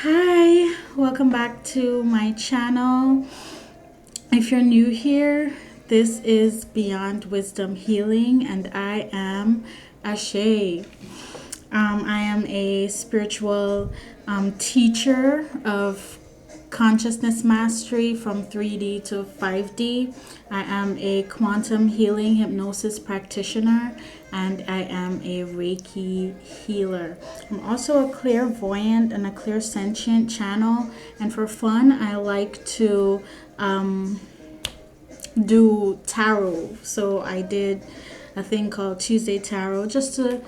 Hi, welcome back to my channel. If you're new here, this is Beyond Wisdom Healing, and I am Ashay. I am a spiritual teacher of consciousness mastery from 3D to 5D. I am a quantum healing hypnosis practitioner, and I am a Reiki healer. I'm also a clairvoyant and a clairsentient channel, and for fun I like to do tarot. So I did a thing called Tuesday Tarot just to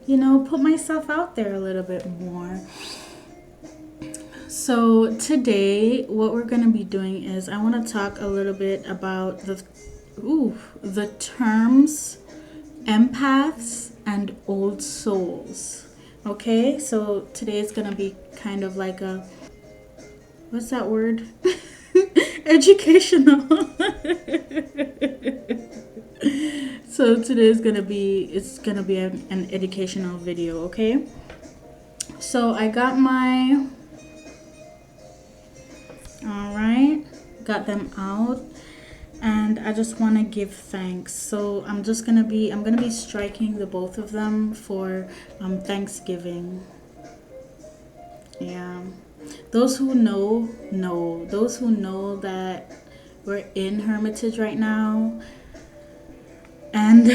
put myself out there a little bit more. So today what we're going to be doing is I want to talk a little bit about the terms empaths and old souls. Okay, so today is going to be kind of like a, what's that word? Educational. So today is gonna be an educational video. Okay, so I got my, all right, got them out, and I just want to give thanks. So I'm gonna be striking the both of them for Thanksgiving. Yeah, those who know. Those who know that we're in Hermitage right now, and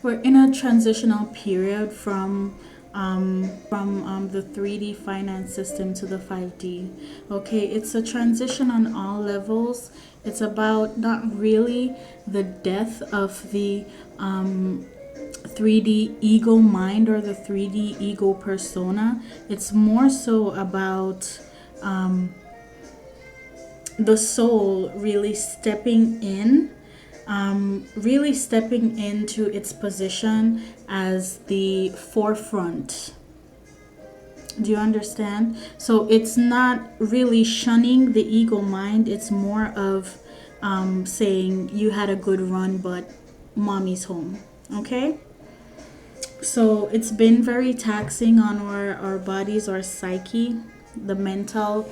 we're in a transitional period from the 3D finance system to the 5D. Okay, it's a transition on all levels. It's about not really the death of the 3D ego mind or the 3D ego persona. It's more so about the soul really stepping into its position as the forefront. Do you understand? So it's not really shunning the ego mind. It's more of saying you had a good run, but mommy's home. Okay? So it's been very taxing on our bodies, our psyche, the mental.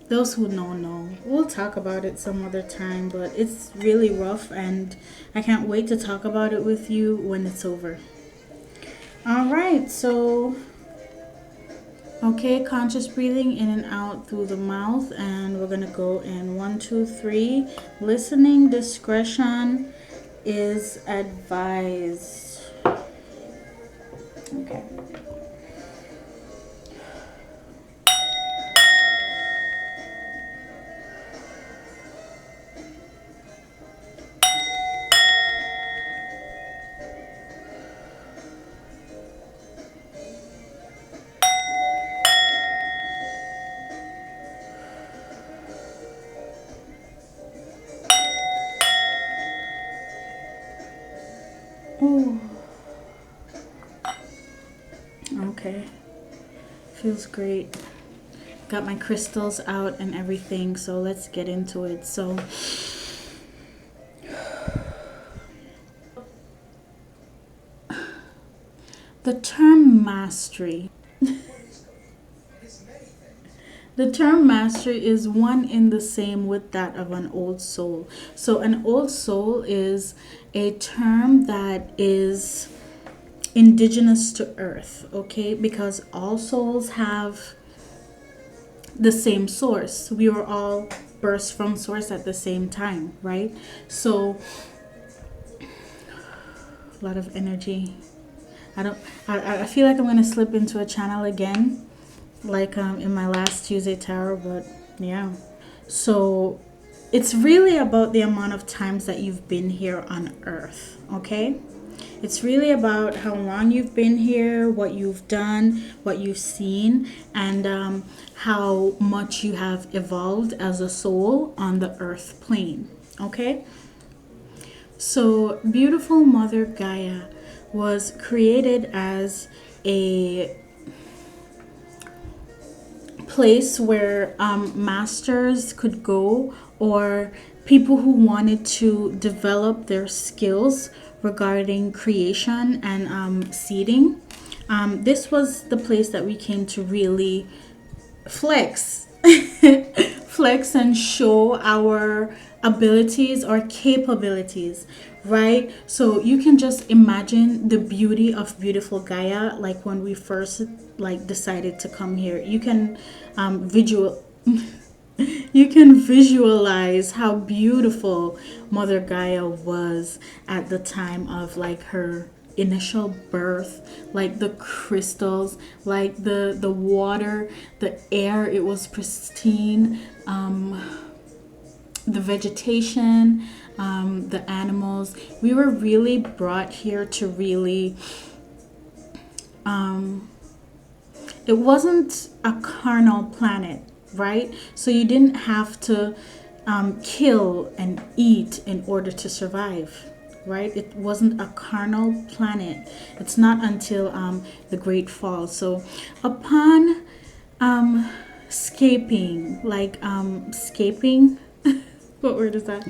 Those who know. We'll talk about it some other time, but it's really rough, and I can't wait to talk about it with you when it's over. All right, so okay, conscious breathing in and out through the mouth, and we're gonna go in 1, 2, 3. Listening discretion is advised. Okay. Ooh. Okay, feels great. Got my crystals out and everything, so let's get into it. So the term mastery. The term mastery is one in the same with that of an old soul. So an old soul is a term that is indigenous to earth, okay? Because all souls have the same source. We were all burst from source at the same time, right? So a lot of energy. I feel like I'm gonna slip into a channel again, like in my last Tuesday Tarot, but yeah. So it's really about the amount of times that you've been here on earth, okay? It's really about how long you've been here, what you've done, what you've seen, and how much you have evolved as a soul on the earth plane, okay? So beautiful Mother Gaia was created as a place where masters could go, or people who wanted to develop their skills regarding creation and seeding. This was the place that we came to really flex flex and show our abilities or capabilities, right? So you can just imagine the beauty of beautiful Gaia, like when we first like decided to come here. You can visual you can visualize how beautiful Mother Gaia was at the time of like her initial birth, like the crystals, like the water, the air, it was pristine, the vegetation, the animals. We were really brought here to really it wasn't a carnal planet, right? So you didn't have to kill and eat in order to survive, right? It wasn't a carnal planet. It's not until the Great Fall. So upon scaping, what word is that?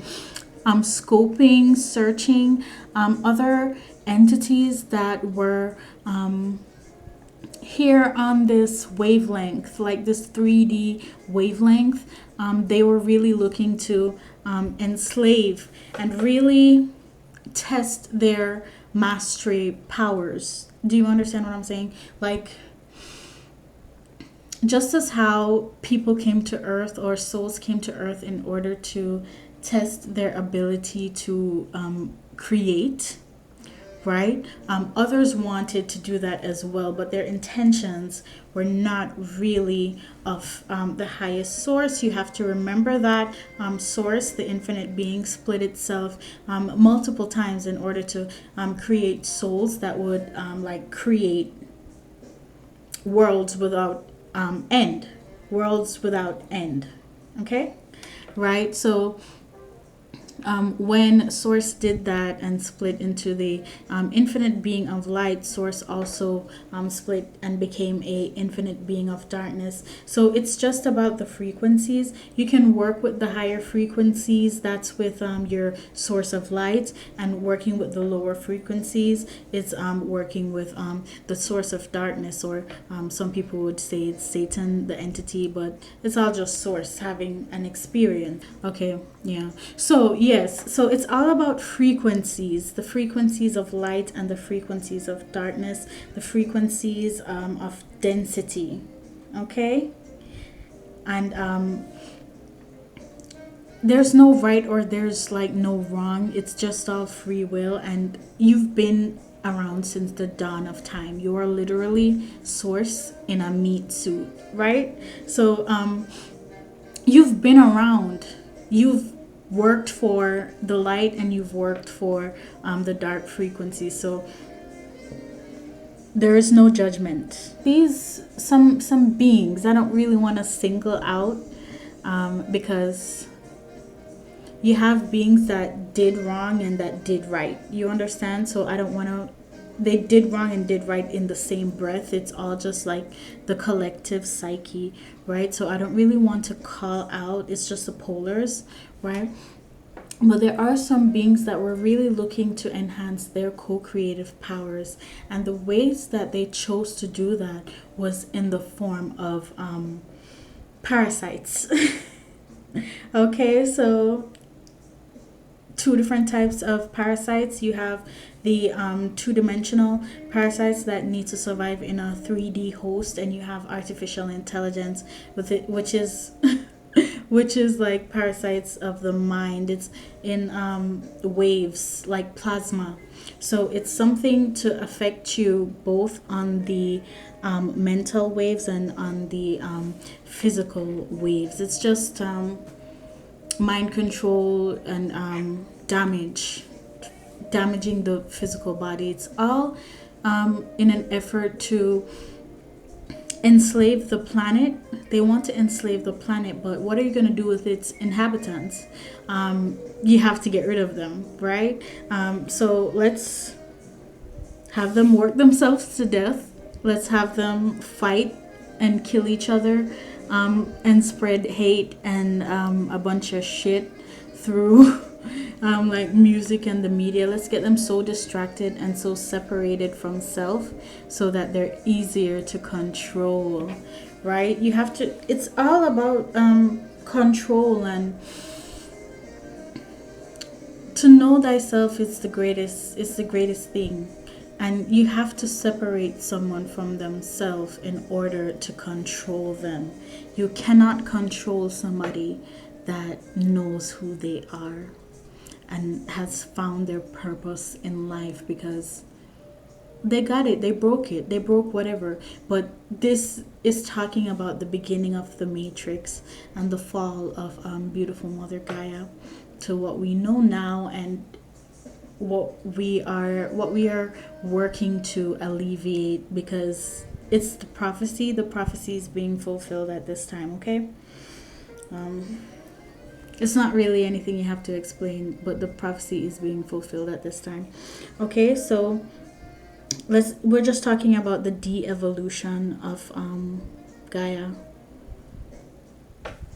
Scoping, searching, other entities that were here on this wavelength, like this 3D wavelength. They were really looking to enslave and really test their mastery powers. Do you understand what I'm saying? Like, just as how people came to earth or souls came to earth in order to test their ability to create, right? Others wanted to do that as well, but their intentions were not really of the highest source. You have to remember that source, the infinite being, split itself multiple times in order to create souls that would like create worlds without end. Worlds without end. Okay? Right? So when Source did that and split into the infinite being of light, Source also split and became a infinite being of darkness. So it's just about the frequencies. You can work with the higher frequencies. That's with your source of light, and working with the lower frequencies, it's working with the source of darkness, or some people would say it's Satan, the entity, but it's all just Source having an experience. Okay, yeah. So yes, so it's all about frequencies, the frequencies of light and the frequencies of darkness, the frequencies of density. Okay? And there's no right or there's like no wrong. It's just all free will, and you've been around since the dawn of time. You are literally Source in a meat suit, right? So you've been around. You've worked for the light and you've worked for the dark frequency. So there is no judgment. These some beings I don't really want to single out because you have beings that did wrong and that did right. You understand? So I don't want to. They did wrong and did right in the same breath. It's all just like the collective psyche, right? So I don't really want to call out. It's just the polars, right? But there are some beings that were really looking to enhance their co-creative powers, and the ways that they chose to do that was in the form of parasites. Okay, so two different types of parasites. You have the two-dimensional parasites that need to survive in a 3D host, and you have artificial intelligence with it, which is which is like parasites of the mind. It's in waves like plasma. So it's something to affect you both on the mental waves and on the physical waves. It's just mind control and damaging the physical body. It's all in an effort to enslave the planet. They want to enslave the planet, but what are you going to do with its inhabitants? You have to get rid of them, right? So let's have them work themselves to death. Let's have them fight and kill each other and spread hate and a bunch of shit through like music and the media. Let's get them so distracted and so separated from self so that they're easier to control, right? You have to, it's all about control, and to know thyself is the greatest thing. And you have to separate someone from themselves in order to control them. You cannot control somebody that knows who they are and has found their purpose in life, because they got it, they broke whatever. But this is talking about the beginning of the matrix and the fall of beautiful mother Gaia to what we know now, and what we are working to alleviate, because it's the prophecy is being fulfilled at this time. Okay, it's not really anything you have to explain, but the prophecy is being fulfilled at this time. Okay, so we're just talking about the de-evolution of Gaia,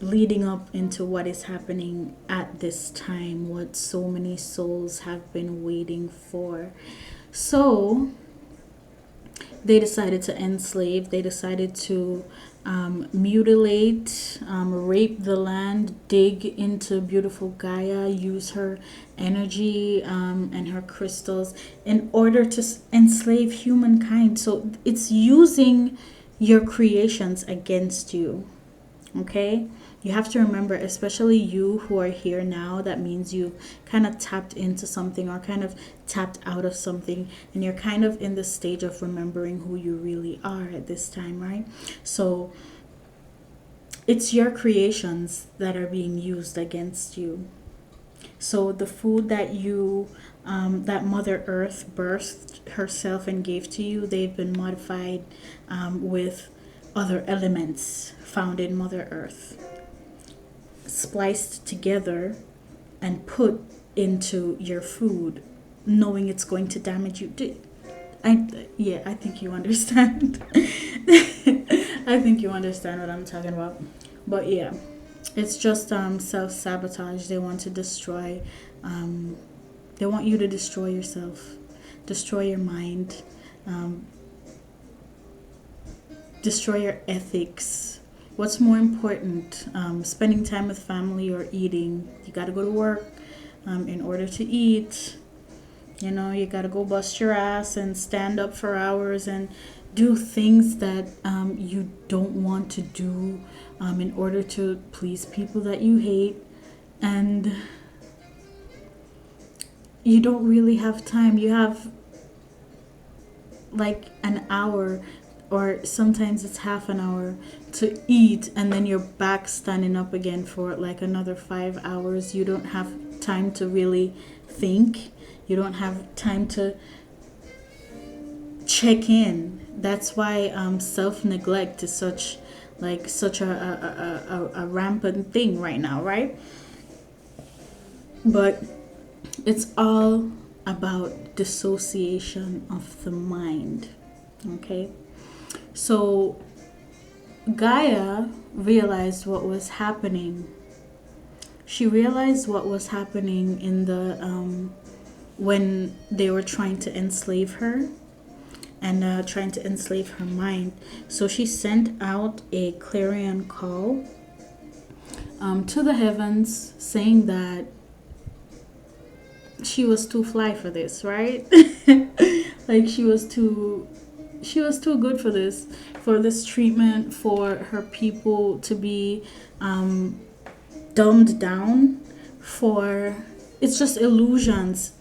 leading up into what is happening at this time, what so many souls have been waiting for. So they decided to enslave, they decided to mutilate, rape the land, dig into beautiful Gaia, use her energy and her crystals in order to enslave humankind. So it's using your creations against you. Okay, you have to remember, especially you who are here now, that means you kind of tapped into something or kind of tapped out of something, and you're kind of in the stage of remembering who you really are at this time, right? So it's your creations that are being used against you. So the food that that Mother Earth birthed herself and gave to you, they've been modified with other elements found in Mother Earth, spliced together and put into your food, knowing it's going to damage you. I think you understand. I think you understand what I'm talking about. But yeah, it's just self-sabotage. They want to destroy. They want you to destroy yourself, destroy your mind, destroy your ethics. What's more important, spending time with family or eating? You got to go to work in order to eat. You know, you got to go bust your ass and stand up for hours and do things that you don't want to do in order to please people that you hate. And you don't really have time. You have like an hour, or sometimes it's half an hour to eat, and then you're back standing up again for like another 5 hours. You don't have time to really think. You don't have time to check in. That's why self-neglect is such a rampant thing right now, right? But it's all about dissociation of the mind. Okay, so Gaia realized what was happening. She realized what was happening in the when they were trying to enslave her and trying to enslave her mind. So she sent out a clarion call to the heavens, saying that she was too fly for this, right? Like she was too good for this treatment, for her people to be dumbed down, for it's just illusions.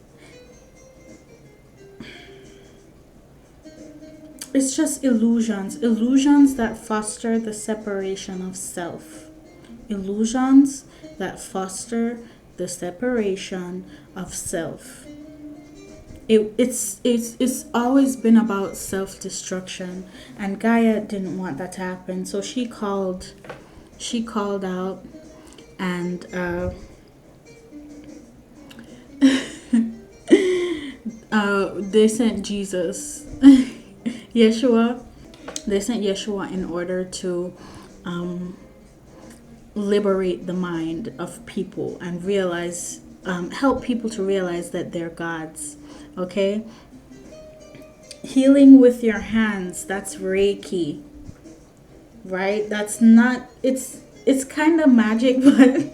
It's just illusions that foster the separation of self. Illusions that foster the separation of self. It's always been about self-destruction, and Gaia didn't want that to happen. So she called out, and they sent Jesus. Yeshua. They sent Yeshua in order to liberate the mind of people and realize help people to realize that they're gods. Okay? Healing with your hands, that's Reiki, right? That's not, it's kind of magic, but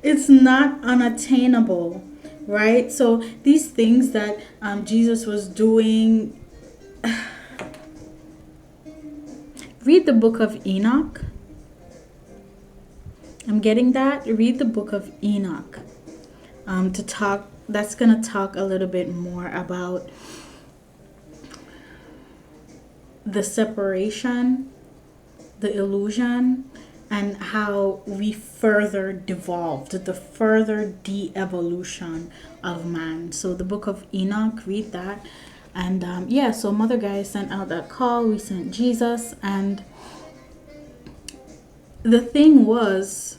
it's not unattainable, right? So these things that Jesus was doing, read the book of Enoch. I'm getting that. Read the book of Enoch. To talk, that's gonna talk a little bit more about the separation, the illusion, and how we further devolved, the further de-evolution of man. So the book of Enoch, read that. And yeah, so Mother Guy sent out that call. We sent Jesus, and the thing was,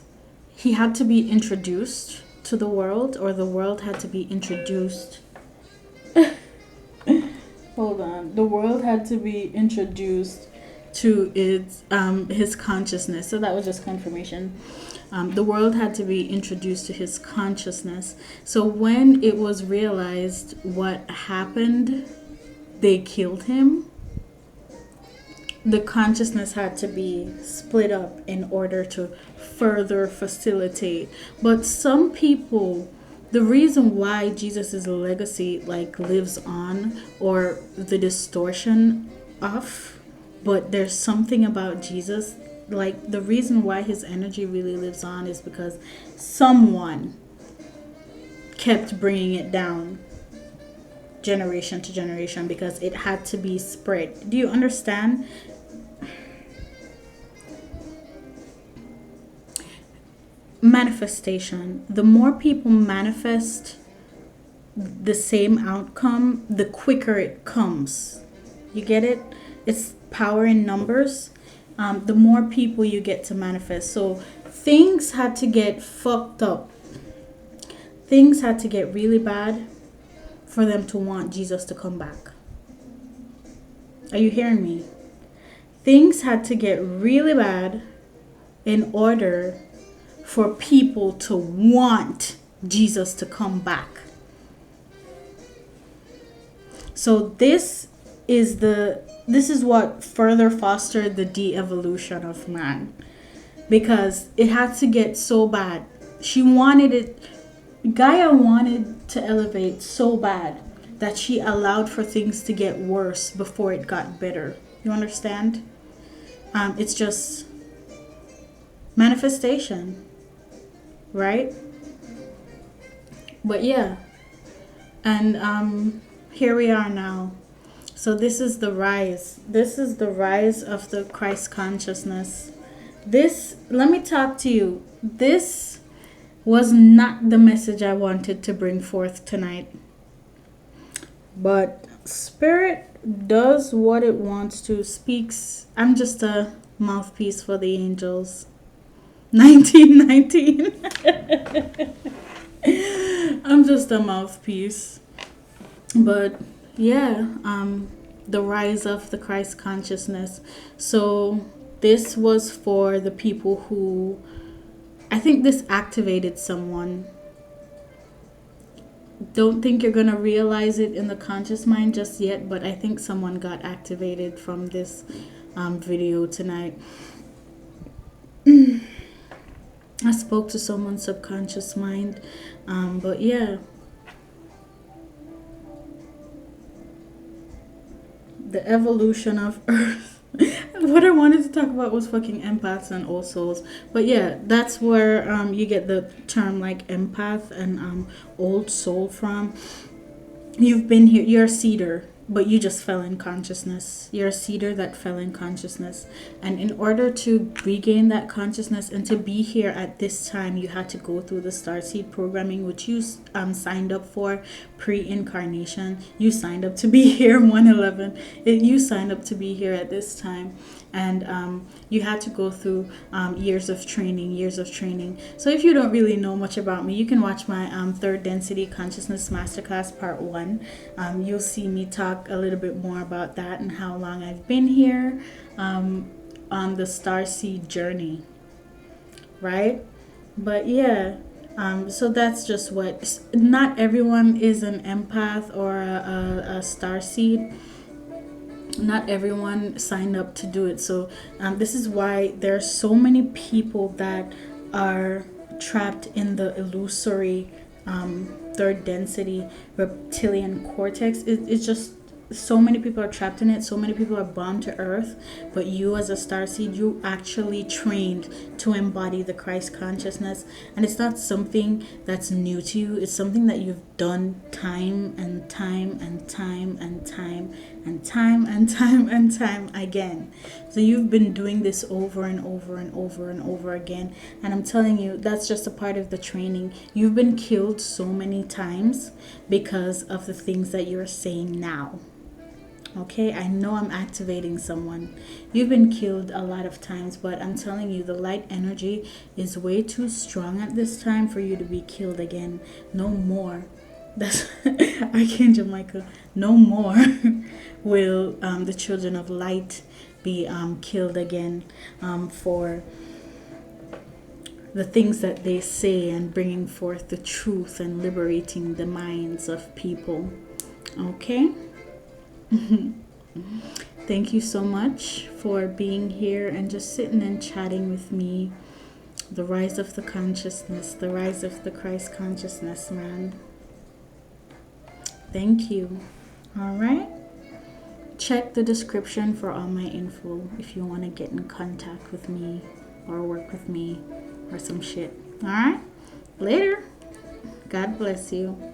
he had to be introduced to the world, or the world had to be introduced. Hold on. The world had to be introduced to its his consciousness. So that was just confirmation. The world had to be introduced to his consciousness. So when it was realized what happened, they killed him. The consciousness had to be split up in order to further facilitate. But some people, the reason why Jesus' legacy like lives on, or the distortion of, but there's something about Jesus, like the reason why his energy really lives on is because someone kept bringing it down generation to generation, because it had to be spread. Do you understand? Manifestation. The more people manifest the same outcome, the quicker it comes. You get it? It's power in numbers. The more people you get to manifest. So things had to get fucked up. Things had to get really bad for them to want Jesus to come back. Are you hearing me? Things had to get really bad in order for people to want Jesus to come back. So this is what further fostered the de-evolution of man, because it had to get so bad. Gaia wanted to elevate so bad that she allowed for things to get worse before it got better. You understand? It's just manifestation, right? But yeah, and here we are now. So this is the rise. This is the rise of the Christ consciousness. This, let me talk to you. This was not the message I wanted to bring forth tonight. But Spirit does what it wants to, speaks. I'm just a mouthpiece for the angels. 1919. I'm just a mouthpiece. But yeah, the rise of the Christ consciousness. So this was for the people who, I think this activated someone. Don't think you're gonna realize it in the conscious mind just yet, but I think someone got activated from this video tonight. I spoke to someone's subconscious mind, but yeah. The evolution of Earth. What I wanted to talk about was fucking empaths and all souls. But yeah, that's where you get the term like empath and old soul from. You've been here, you're a seeder, but you just fell in consciousness. You're a seeder that fell in consciousness. And in order to regain that consciousness and to be here at this time, you had to go through the Starseed programming, which you signed up for pre-incarnation. You signed up to be here 111. You signed up to be here at this time. And you had to go through years of training. So if you don't really know much about me, you can watch my Third Density Consciousness Masterclass Part 1. You'll see me talk a little bit more about that and how long I've been here on the Starseed journey, right? But yeah, So that's just what, not everyone is an empath or a star seed. Not everyone signed up to do it. So this is why there are so many people that are trapped in the illusory third density reptilian cortex. It's just so many people are trapped in it. So many people are bound to earth, but you as a star seed, you actually trained to embody the Christ consciousness. And it's not something that's new to you. It's something that you've done time and time and time and time and time and time and time again. So you've been doing this over and over and over and over again. And I'm telling you, that's just a part of the training. You've been killed so many times because of the things that you're saying now. Okay, I know I'm activating someone. You've been killed a lot of times, but I'm telling you, the light energy is way too strong at this time for you to be killed again. No more. That's Archangel Michael. No more will the children of light be killed again for the things that they say and bringing forth the truth and liberating the minds of people. Okay? Thank you so much for being here and just sitting and chatting with me. The rise of the consciousness, the rise of the Christ consciousness, man. Thank you. All right. Check the description for all my info if you want to get in contact with me or work with me or some shit. All right. Later. God bless you.